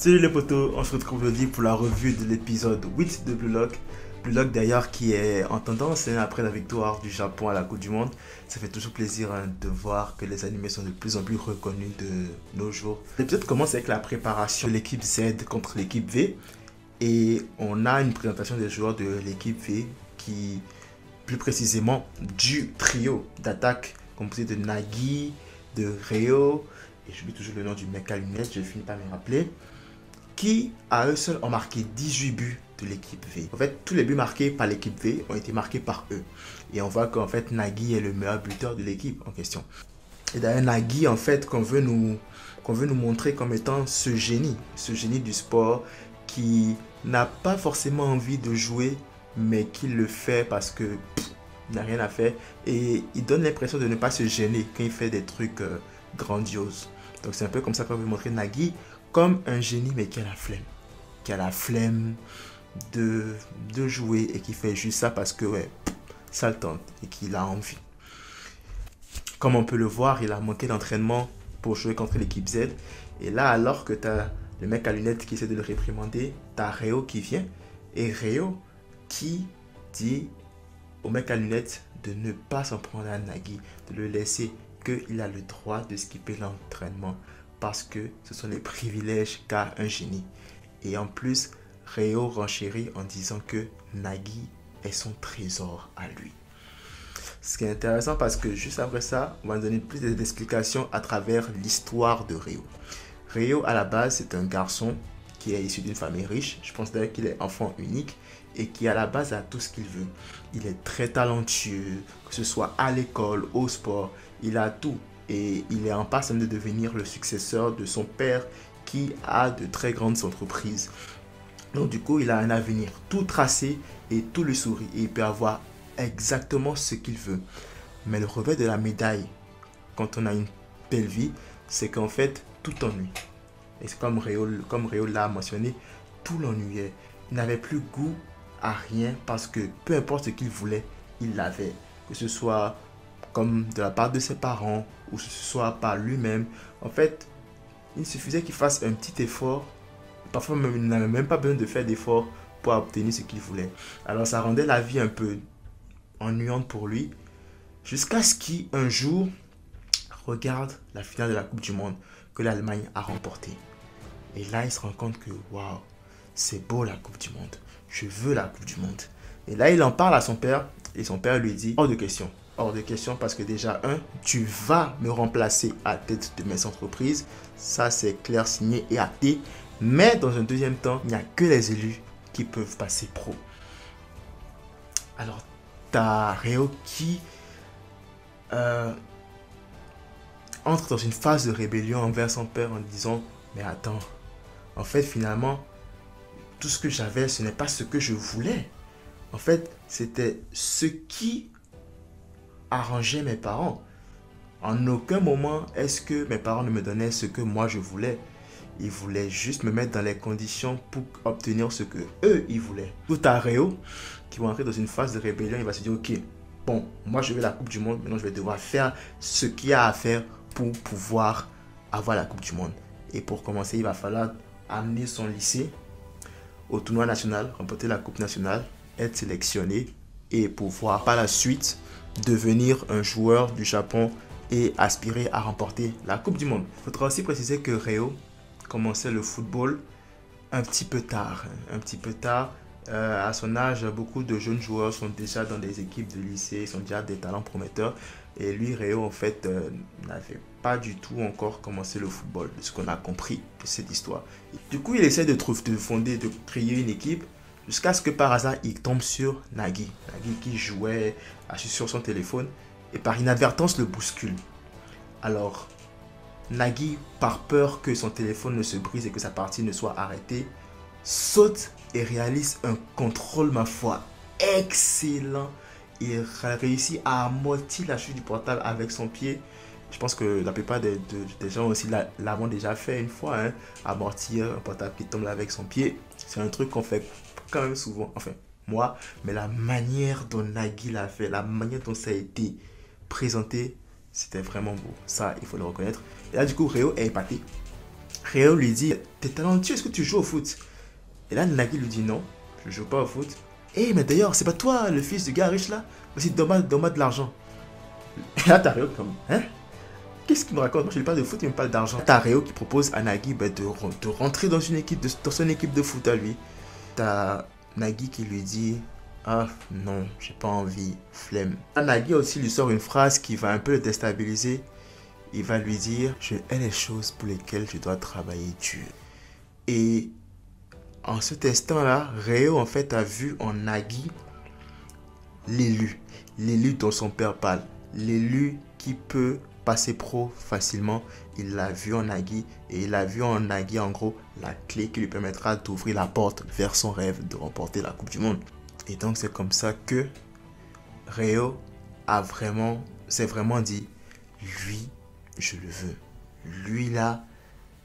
Salut les potos, on se retrouve aujourd'hui pour la revue de l'épisode 8 de Blue Lock. Blue Lock d'ailleurs qui est en tendance après la victoire du Japon à la Coupe du Monde. Ça fait toujours plaisir de voir que les animés sont de plus en plus reconnus de nos jours. L'épisode commence avec la préparation de l'équipe Z contre l'équipe V. Et on a une présentation des joueurs de l'équipe V qui, plus précisément, du trio d'attaque composé de Nagi, de Ryo, et j'oublie toujours le nom du mec à lunettes, je finis par me rappeler, qui à eux seuls ont marqué 18 buts de l'équipe V. En fait, tous les buts marqués par l'équipe V ont été marqués par eux. Et on voit qu'en fait, Nagi est le meilleur buteur de l'équipe en question. Et d'ailleurs, Nagi, en fait, qu'on veut nous montrer comme étant ce génie du sport qui n'a pas forcément envie de jouer, mais qui le fait parce que il n'a rien à faire. Et il donne l'impression de ne pas se gêner quand il fait des trucs grandioses. Donc c'est un peu comme ça qu'on veut montrer Nagi comme un génie, mais qui a la flemme de jouer et qui fait juste ça parce que ouais, ça le tente et qu'il a envie. Comme on peut le voir, il a manqué d'entraînement pour jouer contre l'équipe Z. Et là, alors que tu as le mec à lunettes qui essaie de le réprimander, tu as Ryo qui vient. Et Ryo qui dit au mec à lunettes de ne pas s'en prendre à Nagi, de le laisser, qu'il a le droit de skipper l'entraînement parce que ce sont les privilèges qu'a un génie. Et en plus, Ryo renchérit en disant que Nagi est son trésor à lui. Ce qui est intéressant parce que juste après ça, on va donner plus d'explications à travers l'histoire de Ryo. Ryo, à la base, c'est un garçon qui est issu d'une famille riche. Je pense d'ailleurs qu'il est enfant unique et qui, à la base, a tout ce qu'il veut. Il est très talentueux, que ce soit à l'école, au sport, il a tout. Et il est en passe de devenir le successeur de son père qui a de très grandes entreprises. Donc du coup, il a un avenir tout tracé et tout lui sourit. Et il peut avoir exactement ce qu'il veut. Mais le revers de la médaille, quand on a une belle vie, c'est qu'en fait, tout ennuie. Et c'est comme Ryo l'a mentionné, tout l'ennuyait. Il n'avait plus goût à rien parce que peu importe ce qu'il voulait, il l'avait. Que ce soit comme de la part de ses parents ou que ce soit par lui-même. En fait, il suffisait qu'il fasse un petit effort. Parfois même, il n'avait même pas besoin de faire d'efforts pour obtenir ce qu'il voulait. Alors ça rendait la vie un peu ennuyante pour lui. Jusqu'à ce qu'un jour regarde la finale de la Coupe du Monde que l'Allemagne a remportée. Et là, il se rend compte que waouh, c'est beau la Coupe du Monde. Je veux la Coupe du Monde. Et là, il en parle à son père. Et son père lui dit, hors de question. Hors de question parce que déjà, tu vas me remplacer à tête de mes entreprises. Ça, c'est clair, signé et acté. Mais dans un deuxième temps, il n'y a que les élus qui peuvent passer pro. Alors, tu as Ryo qui entre dans une phase de rébellion envers son père en disant, mais attends, en fait, finalement, tout ce que j'avais, ce n'est pas ce que je voulais. En fait, c'était ce qui arrangeait mes parents. En aucun moment est-ce que mes parents ne me donnaient ce que moi je voulais. Ils voulaient juste me mettre dans les conditions pour obtenir ce que eux ils voulaient. Tout à Ryo qui va entrer dans une phase de rébellion, il va se dire ok, bon, moi je veux la Coupe du Monde, maintenant je vais devoir faire ce qu'il y a à faire pour pouvoir avoir la Coupe du Monde. Et pour commencer, il va falloir amener son lycée au tournoi national, remporter la Coupe nationale, être sélectionné et pouvoir par la suite devenir un joueur du Japon et aspirer à remporter la Coupe du Monde. Il faudra aussi préciser que Ryo commençait le football un petit peu tard. À son âge, beaucoup de jeunes joueurs sont déjà dans des équipes de lycée, sont déjà des talents prometteurs. Et lui, Ryo, en fait, n'avait pas du tout encore commencé le football, de ce qu'on a compris de cette histoire. Du coup, il essaie de créer une équipe, jusqu'à ce que par hasard, il tombe sur Nagi. Nagi qui jouait assis sur son téléphone et par inadvertance le bouscule. Alors, Nagi, par peur que son téléphone ne se brise et que sa partie ne soit arrêtée, saute et réalise un contrôle, ma foi, excellent. Il réussit à amortir la chute du portable avec son pied. Je pense que la plupart des gens aussi l'avont déjà fait une fois, hein, amortir un portable qui tombe avec son pied. C'est un truc qu'on fait quand même souvent, enfin moi, mais la manière dont Nagi l'a fait, la manière dont ça a été présenté, c'était vraiment beau. Ça, il faut le reconnaître. Et là, du coup, Ryo est épaté. Réo lui dit, t'es talentueux, est-ce que tu joues au foot? Et là, Nagui lui dit, non, je joue pas au foot. Eh, mais d'ailleurs, c'est pas toi, le fils du gars riche là? Vas-y, donne-moi de l'argent. Et là, t'as Réo comme, hein? Qu'est-ce qu'il me raconte? Moi, je lui parle de foot, il me parle d'argent. T'as Réo qui propose à Nagui de rentrer dans une équipe, dans son équipe de foot à lui. T'as Nagui qui lui dit, ah non, j'ai pas envie, flemme. Nagui aussi lui sort une phrase qui va un peu le déstabiliser. Il va lui dire, je hais les choses pour lesquelles je dois travailler dur. Et en cet instant-là, Réo en fait a vu en Nagui l'élu. L'élu dont son père parle. L'élu qui peut passer pro facilement. Il l'a vu en Nagui. Et il a vu en Nagui en gros la clé qui lui permettra d'ouvrir la porte vers son rêve de remporter la Coupe du Monde. Et donc c'est comme ça que Réo s'est vraiment dit, lui, je le veux. Lui là,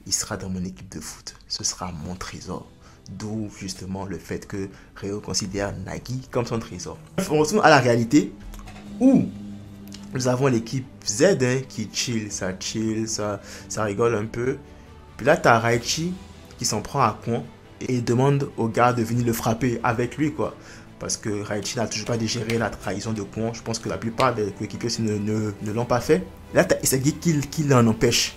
il sera dans mon équipe de foot. Ce sera mon trésor. D'où justement le fait que Réo considère Nagui comme son trésor. On retourne à la réalité où nous avons l'équipe Z qui chill, ça rigole un peu. Puis là, tu as Raichi qui s'en prend à Kwon et demande au gars de venir le frapper avec lui, quoi. Parce que Raichi n'a toujours pas digéré la trahison de Kwon. Je pense que la plupart des coéquipiers aussi ne l'ont pas fait. Là, tu as Isagi qui l'en empêche.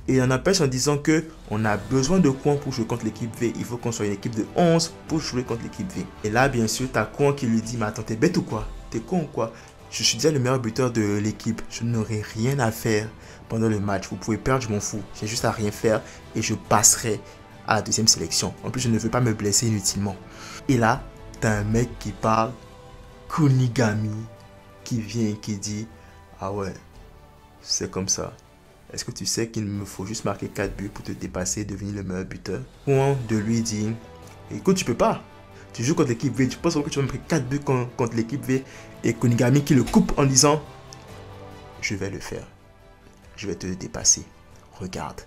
Et il en empêche en disant que on a besoin de Kwon pour jouer contre l'équipe V. Il faut qu'on soit une équipe de 11 pour jouer contre l'équipe V. Et là, bien sûr, tu as Kwon qui lui dit, mais attends, t'es bête ou quoi? T'es con ou quoi? Je suis déjà le meilleur buteur de l'équipe. Je n'aurai rien à faire pendant le match. Vous pouvez perdre, je m'en fous. J'ai juste à rien faire et je passerai à la deuxième sélection. En plus, je ne veux pas me blesser inutilement. Et là, tu as un mec qui parle, Kunigami, qui vient et qui dit, ah ouais, c'est comme ça. Est-ce que tu sais qu'il me faut juste marquer 4 buts pour te dépasser et devenir le meilleur buteur? Kwon de lui dit, écoute, tu peux pas. Tu joues contre l'équipe V, tu penses que tu vas me prendre 4 buts contre l'équipe V. Et Kunigami qui le coupe en disant, je vais le faire. Je vais te dépasser. Regarde.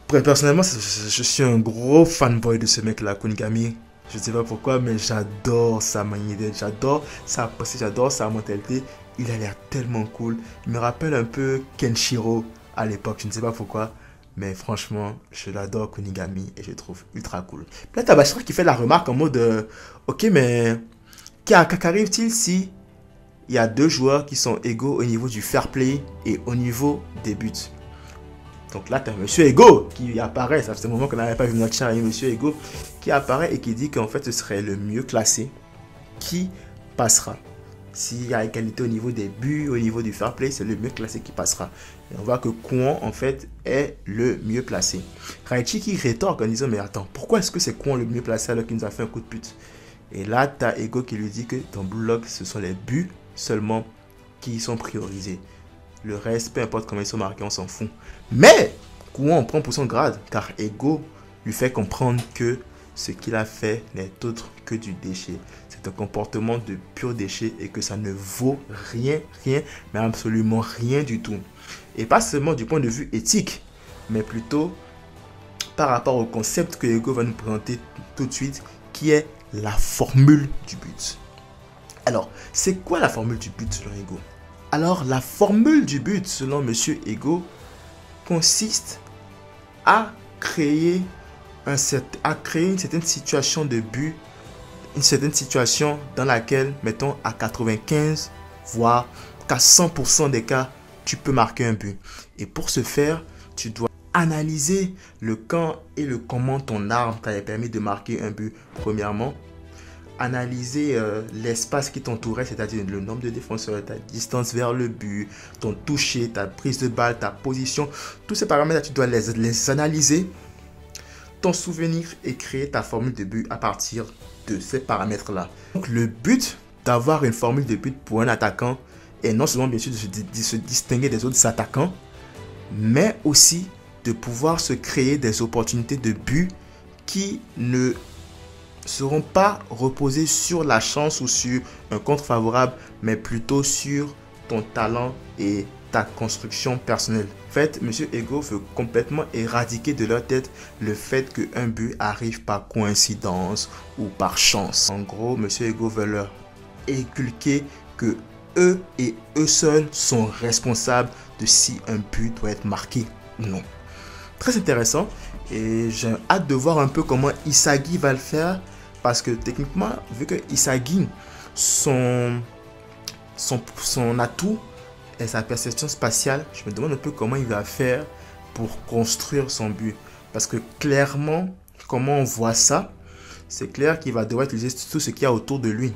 Personnellement, je suis un gros fanboy de ce mec-là, Kunigami. Je ne sais pas pourquoi, mais j'adore sa manière d'être. J'adore sa pensée, j'adore sa mentalité. Il a l'air tellement cool. Il me rappelle un peu Kenshiro à l'époque. Je ne sais pas pourquoi. Mais franchement, je l'adore Kunigami et je le trouve ultra cool. Puis là, t'as Bashira qui fait la remarque en mode ok, mais qu'arrive-t-il si il y a 2 joueurs qui sont égaux au niveau du fair play et au niveau des buts? Donc là, tu as Monsieur Ego qui apparaît. Ça fait un moment qu'on n'avait pas vu notre chat, Monsieur Ego qui apparaît et qui dit qu'en fait, ce serait le mieux classé qui passera. S'il y a égalité au niveau des buts, au niveau du fair play, c'est le mieux classé qui passera. Et on voit que Kwon, en fait, est le mieux placé. Raichi qui rétorque en disant, mais attends, pourquoi est-ce que c'est Kwon le mieux placé alors qu'il nous a fait un coup de pute? Et là, tu as Ego qui lui dit que dans Blue Lock, ce sont les buts seulement qui sont priorisés. Le reste, peu importe comment ils sont marqués, on s'en fout. Mais Kwon prend pour son grade, car Ego lui fait comprendre que ce qu'il a fait n'est autre que du déchet. C'est un comportement de pur déchet et que ça ne vaut rien, mais absolument rien du tout. Et pas seulement du point de vue éthique, mais plutôt par rapport au concept que Ego va nous présenter tout de suite, qui est la formule du but. Alors, c'est quoi la formule du but selon Ego? Alors, la formule du but selon Monsieur Ego consiste à créer une certaine situation de but, une certaine situation dans laquelle, mettons, à 95, voire qu'à 100% des cas, tu peux marquer un but. Et pour ce faire, tu dois analyser le quand et le comment ton arme t'avait permis de marquer un but. Premièrement, analyser l'espace qui t'entourait, c'est-à-dire le nombre de défenseurs, ta distance vers le but, ton toucher, ta prise de balle, ta position. Tous ces paramètres, tu dois les analyser, t'en souvenir et créer ta formule de but à partir de ces paramètres-là. Donc le but d'avoir une formule de but pour un attaquant est non seulement bien sûr de se distinguer des autres attaquants, mais aussi de pouvoir se créer des opportunités de but qui ne seront pas reposées sur la chance ou sur un contre favorable, mais plutôt sur ton talent et ta construction personnelle. En fait, Monsieur Ego veut complètement éradiquer de leur tête le fait qu'un but arrive par coïncidence ou par chance. En gros, Monsieur Ego veut leur inculquer que eux et eux seuls sont responsables de si un but doit être marqué ou non. très intéressant. Et j'ai hâte de voir un peu comment Isagi va le faire. Parce que techniquement, vu que Isagi, son atout est sa perception spatiale, je me demande un peu comment il va faire pour construire son but. Parce que clairement, comment on voit ça, c'est clair qu'il va devoir utiliser tout ce qu'il y a autour de lui,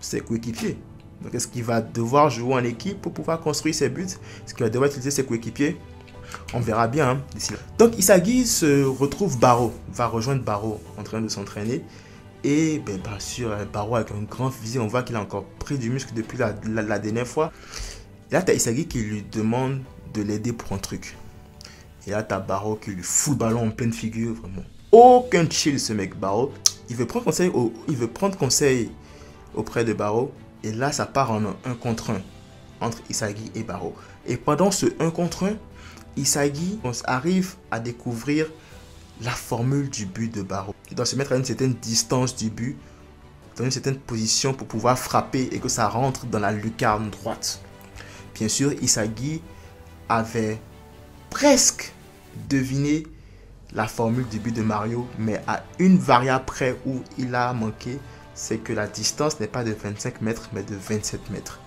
ses coéquipiers. Donc est-ce qu'il va devoir jouer en équipe pour pouvoir construire ses buts? Est-ce qu'il va devoir utiliser ses coéquipiers? On verra bien hein, d'ici là. Donc Isagi se retrouve Barreau, va rejoindre Barreau en train de s'entraîner. Et bien sûr, Barreau avec un grand physique, on voit qu'il a encore pris du muscle depuis la dernière fois. Et là, tu as Isagi qui lui demande de l'aider pour un truc. Et là, tu as Barreau qui lui fout le ballon en pleine figure. Vraiment. Aucun chill ce mec, Barreau. Il veut prendre conseil auprès de Barreau. Et là, ça part en un contre un entre Isagi et Barreau. Et pendant ce 1 contre 1, Isagi arrive à découvrir la formule du but de Barreau. Il doit se mettre à une certaine distance du but, dans une certaine position pour pouvoir frapper et que ça rentre dans la lucarne droite. Bien sûr, Isagi avait presque deviné la formule du but de Mario, mais à une variable près où il a manqué, c'est que la distance n'est pas de 25 mètres, mais de 27 mètres.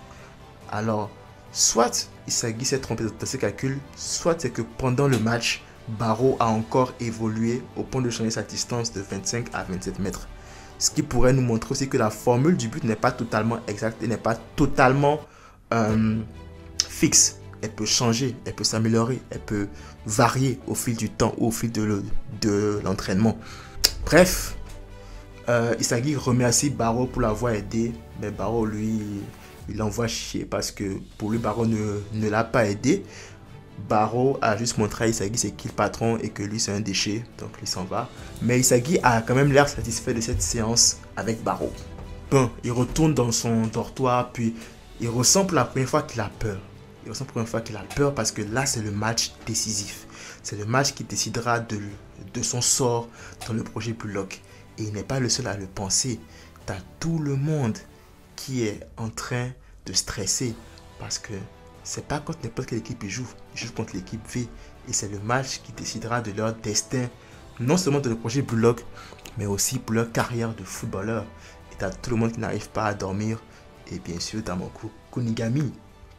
Alors, soit Isagi s'est trompé dans ses calculs, soit c'est que pendant le match, Barreau a encore évolué au point de changer sa distance de 25 à 27 mètres. Ce qui pourrait nous montrer aussi que la formule du but n'est pas totalement exacte et n'est pas totalement fixe. Elle peut changer, elle peut s'améliorer, elle peut varier au fil du temps ou au fil de l'entraînement. Bref, Isagi remercie Barreau pour l'avoir aidé, mais Barreau lui, il l'envoie chier parce que pour lui Barreau ne l'a pas aidé. Barreau a juste montré à Isagi c'est qui le patron et que lui c'est un déchet, donc lui s'en va. Mais Isagi a quand même l'air satisfait de cette séance avec Barreau. Bon, il retourne dans son dortoir, puis il ressent pour la première fois qu'il a peur. Il ressent pour la première fois qu'il a peur parce que là c'est le match décisif. C'est le match qui décidera de son sort dans le projet Blue Lock. Et il n'est pas le seul à le penser. Tu as tout le monde qui est en train de stresser parce que c'est pas contre n'importe quelle équipe ils jouent contre l'équipe V. Et c'est le match qui décidera de leur destin, non seulement dans le projet Blue Lock, mais aussi pour leur carrière de footballeur. Et tu as tout le monde qui n'arrive pas à dormir. Et bien sûr, tu as mon Kunigami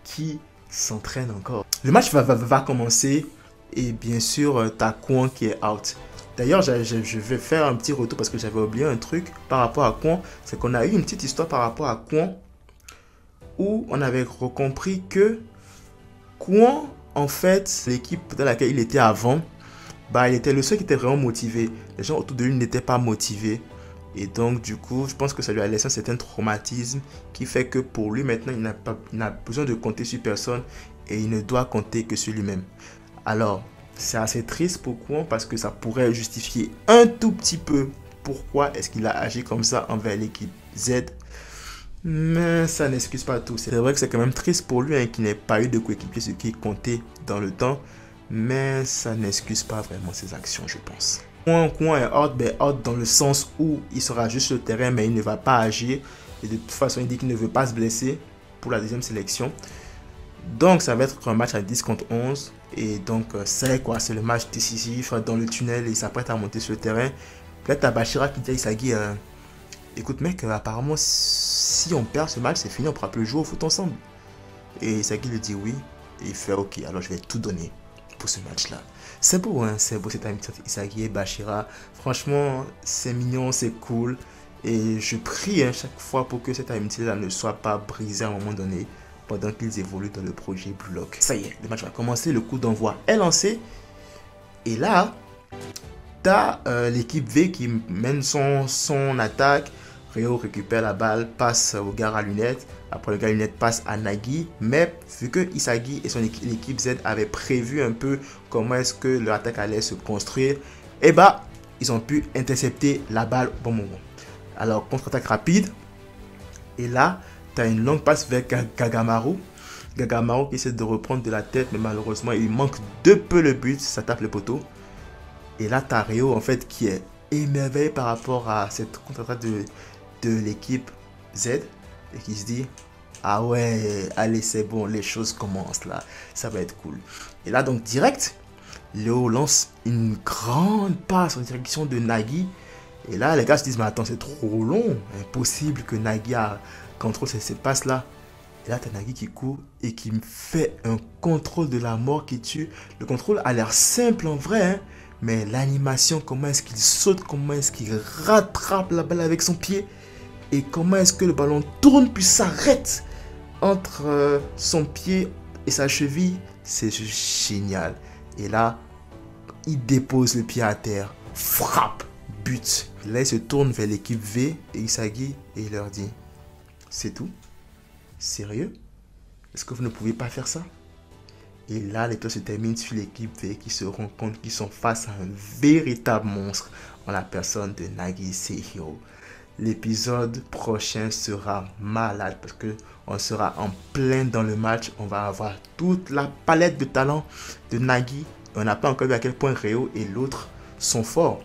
qui s'entraîne encore. Le match va commencer. Et bien sûr, tu as Kwon qui est out. D'ailleurs, je vais faire un petit retour parce que j'avais oublié un truc par rapport à Kwon. C'est qu'on a eu une petite histoire par rapport à Kwon où on avait compris que Kwon, en fait, l'équipe dans laquelle il était avant, il était le seul qui était vraiment motivé. Les gens autour de lui n'étaient pas motivés. Et donc, du coup, je pense que ça lui a laissé un certain traumatisme qui fait que pour lui, maintenant, il n'a besoin de compter sur personne et il ne doit compter que sur lui-même. Alors, c'est assez triste pour Kwon parce que ça pourrait justifier un tout petit peu pourquoi est-ce qu'il a agi comme ça envers l'équipe Z. Mais ça n'excuse pas tout. C'est vrai que c'est quand même triste pour lui qu'il n'ait pas eu de coéquipier, ce qui comptait dans le temps. Mais ça n'excuse pas vraiment ses actions, je pense. Kwon est out dans le sens où il sera juste sur le terrain, mais il ne va pas agir. Et de toute façon, il dit qu'il ne veut pas se blesser pour la deuxième sélection. Donc, ça va être un match à 10 contre 11. Et donc, c'est le match décisif dans le tunnel. Il s'apprête à monter sur le terrain. Puis là, tu as Bachira qui dit à Isagi, écoute mec, apparemment, si on perd ce match, c'est fini, on ne pourra plus jouer au foot ensemble. Et Isagi lui dit oui. Et il fait ok, alors je vais tout donner pour ce match-là. C'est beau, hein, c'est beau cette amitié entre Isagi et Bachira. Franchement, c'est mignon, c'est cool. Et je prie chaque fois pour que cette amitié-là ne soit pas brisée à un moment donné pendant qu'ils évoluent dans le projet Blue Lock. Ça y est, le match va commencer, le coup d'envoi est lancé. Et là, tu as l'équipe V qui mène son attaque. Ryo récupère la balle, passe au gars à lunettes. Après, le gars à lunettes passe à Nagi. Mais vu que Isagi et son équipe Z avaient prévu un peu comment est-ce que leur attaque allait se construire, et ils ont pu intercepter la balle au bon moment. Alors, contre-attaque rapide. Et là, tu as une longue passe vers Gagamaru. Gagamaru qui essaie de reprendre de la tête, mais malheureusement, il manque de peu le but. Ça tape le poteau. Et là, tu as Ryo, en fait, qui est émerveillé par rapport à cette contre-attaque de l'équipe Z. Et qui se dit, ah ouais, allez, c'est bon, les choses commencent là. Ça va être cool. Et là, donc, direct, Léo lance une grande passe en direction de Nagui. Et là, les gars se disent, mais attends, c'est trop long. Impossible que Nagui contrôle cette passe-là. Et là, t'as Nagui qui court et qui me fait un contrôle de la mort qui tue. Le contrôle a l'air simple en vrai, hein, mais l'animation, comment est-ce qu'il saute, comment est-ce qu'il rattrape la balle avec son pied et comment est-ce que le ballon tourne puis s'arrête entre son pied et sa cheville, c'est juste génial. Et là, il dépose le pied à terre, frappe, but. Et là, il se tourne vers l'équipe V et Isagi et il leur dit, c'est tout? Sérieux? Est-ce que vous ne pouvez pas faire ça? Et là, l'épisode se termine sur l'équipe V qui se rend compte qu'ils sont face à un véritable monstre en la personne de Nagi Seihiro. L'épisode prochain sera malade parce que on sera en plein dans le match. On va avoir toute la palette de talent de Nagi. On n'a pas encore vu à quel point Ryo et l'autre sont forts.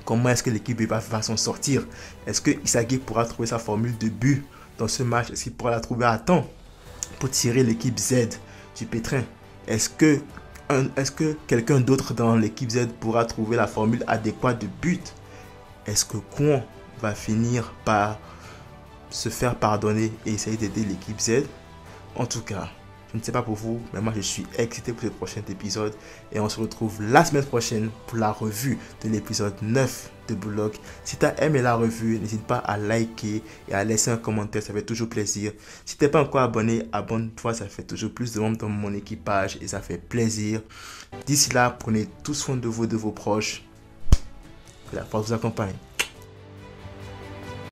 Comment est-ce que l'équipe va s'en sortir? Est-ce que Isagi pourra trouver sa formule de but dans ce match? Est-ce qu'il pourra la trouver à temps pour tirer l'équipe Z du pétrin? Est-ce que quelqu'un d'autre dans l'équipe Z pourra trouver la formule adéquate de but? Est-ce que Kwon va finir par se faire pardonner et essayer d'aider l'équipe Z? En tout cas, je ne sais pas pour vous, mais moi je suis excité pour ce prochain épisode et on se retrouve la semaine prochaine pour la revue de l'épisode 9 de Blue Lock. Si tu as aimé la revue, n'hésite pas à liker et à laisser un commentaire, ça fait toujours plaisir. Si tu n'es pas encore abonné, abonne-toi, ça fait toujours plus de membres dans mon équipage et ça fait plaisir. D'ici là, prenez tout soin de vous et de vos proches. Que la force vous accompagne.